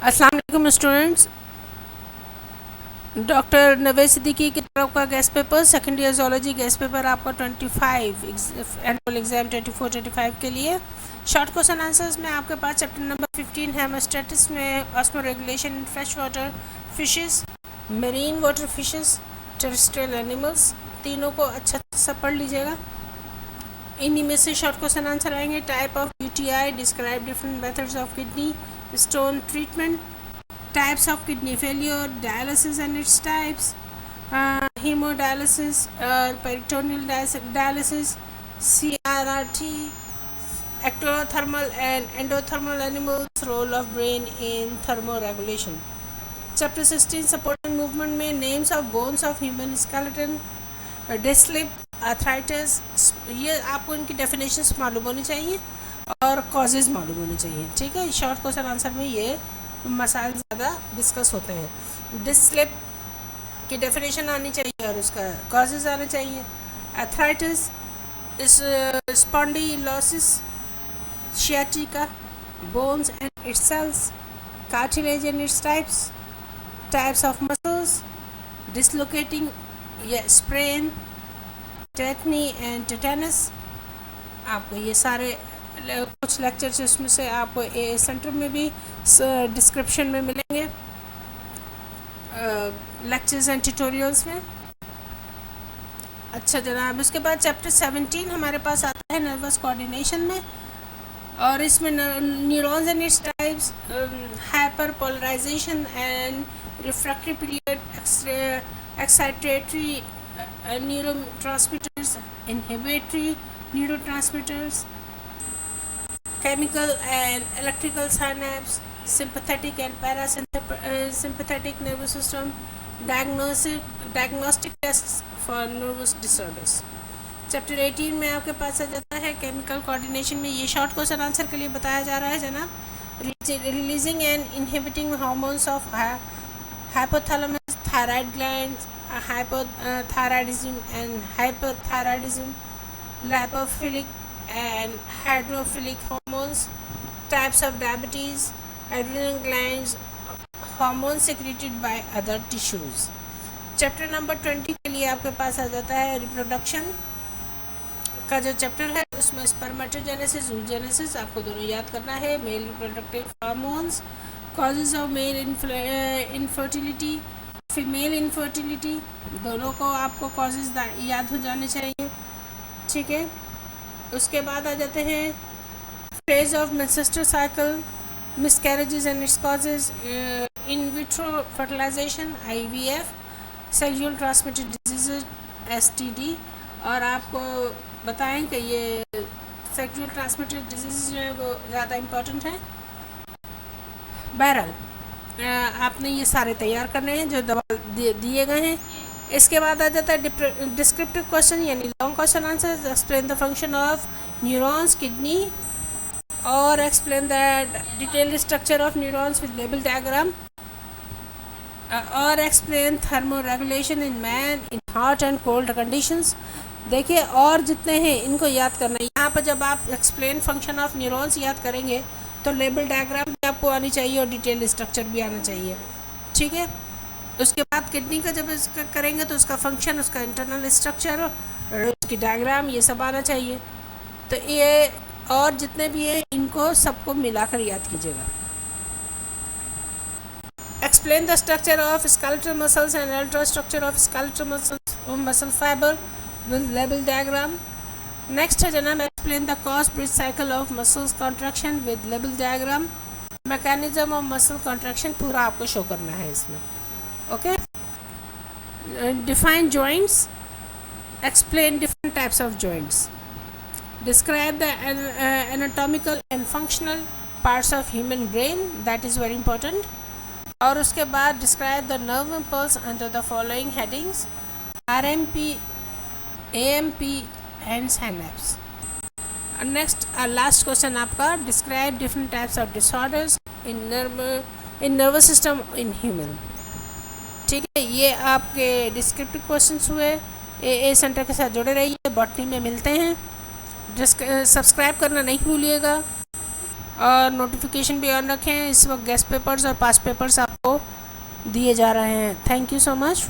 अस्सलाम वालेकुम students. Doctor Naved Siddiqui की तरफ का guest paper second year zoology guest paper आपका 25 एनुअल एग्जाम 24-25 के लिए शॉर्ट क्वेश्चन आंसर्स में आपके पास चैप्टर नंबर 15 हेमोस्टेटिस में osmo regulation in fresh water fishes, marine water fishes, terrestrial animals, तीनों को अच्छा सा पढ़ लीजिएगा। इन्हीं में से शॉर्ट क्वेश्चन आंसर आएंगे। Type of UTI, describe different methods of kidney stone treatment, types of kidney failure, dialysis and its types, hemodialysis, peritoneal dialysis, CRRT, ectothermal and endothermal animals, role of brain in thermoregulation. Chapter 16 support and movement में names of bones of human skeleton, disc slip, arthritis, ये आपको इनकी definitions मालूम होनी चाहिए और causes मालूम होने चाहिए। ठीक है, शॉर्ट क्वेश्चन आंसर में ये मसाइल ज़्यादा डिस्कस होते हैं। डिस्लिप की डेफिनेशन आनी चाहिए और उसका कॉजेज़ आने चाहिए। Arthritis, spondylosis, sciatica, bones and its cells, cartilage and its types of muscles, dislocating या स्प्रेन, टेटनी एंड टेटानस। आपको ये सारे कुछ लेक्चर्स इसमें से आपको ए सेंटर में भी डिस्क्रिप्शन में मिलेंगे, लेक्चर्स एंड ट्यूटोरियल्स में। अच्छा जनाब, उसके बाद चैप्टर 17 हमारे पास आता है नर्वस कोऑर्डिनेशन में, और इसमें neurons and its types, hyperpolarisation and refractory period, excitatory neurotransmitters, inhibitory neurotransmitters, chemical and electrical synapse, sympathetic and parasympathetic nervous system, diagnostic tests for nervous disorders. Chapter 18 में आपके पास आ जाता है केमिकल कोऑर्डिनेशन में। ये short question answer के लिए बताया जा रहा है जनाब। Releasing and inhibiting hormones of hypothalamus, thyroid glands, hypothyroidism and hyperthyroidism, lipophilic and hydrophilic hormones, types of diabetes, adrenal glands, hormones secreted by other tissues. Chapter number 20 के लिए आपके पास आ जाता है रिप्रोडक्शन का जो चैप्टर है, उसमें स्पर्मेटोजेनेसिस, oogenesis आपको दोनों याद करना है। Male reproductive hormones, causes of male infertility, female infertility, दोनों को आपको कॉजेज याद हो जाने चाहिए। ठीक है, उसके बाद आ जाते हैं phase of menstrual cycle, miscarriages and its causes, in vitro fertilisation, IVF, sexual transmitted disease STD, और आपको बताएं कि ये सेक्सुअल ट्रांसमिटेड डिजीज़ जो है वो ज़्यादा इम्पोर्टेंट है। बहरहाल आपने ये सारे तैयार करने हैं जो दवा दिए गए हैं। इसके बाद आ जाता है डिस्क्रिप्टिव क्वेश्चन यानी long question answer. Explain the function of neurons, kidney, और explain the detailed structure of neurons with label diagram, और explain thermoregulation in man in hot and cold conditions. देखिए, और जितने हैं इनको याद करना है। यहाँ पर जब आप एक्सप्लेन फंक्शन ऑफ न्यूरॉन्स याद करेंगे तो लेबल डायग्राम भी आपको आनी चाहिए और डिटेल्ड स्ट्रक्चर भी आना चाहिए। ठीक है, उसके बाद किडनी का जब इसका करेंगे तो उसका फंक्शन, उसका इंटरनल स्ट्रक्चर, उसकी डायग्राम, ये सब आना चाहिए। तो ये और जितने भी हैं इनको सबको मिलाकर याद कीजिएगा। Explain the structure of skeletal muscles and ultra structure of skeletal muscle fibre with label diagram. Next है जनाब, explain the cause bridge cycle of muscles contraction with label diagram. Mechanism of muscle contraction पूरा आपको show करना है इसमें। Okay, define joints, explain different types of joints, describe the anatomical and functional parts of human brain, that is very important, और उसके बाद describe the nerve impulse under the following headings: RMP, AMP and synapse. Next, last question आपका describe different types of disorders in nervous system in human. ठीक है, ये आपके descriptive questions हुए। ए centre के साथ जुड़े रहिए, बॉटनी में मिलते हैं। सब्सक्राइब करना नहीं भूलिएगा। और नोटिफिकेशन भी ऑन रखें। इस वक्त गेस्ट पेपर्स और पास्ट पेपर्स आपको दिए जा रहे हैं। Thank you so much.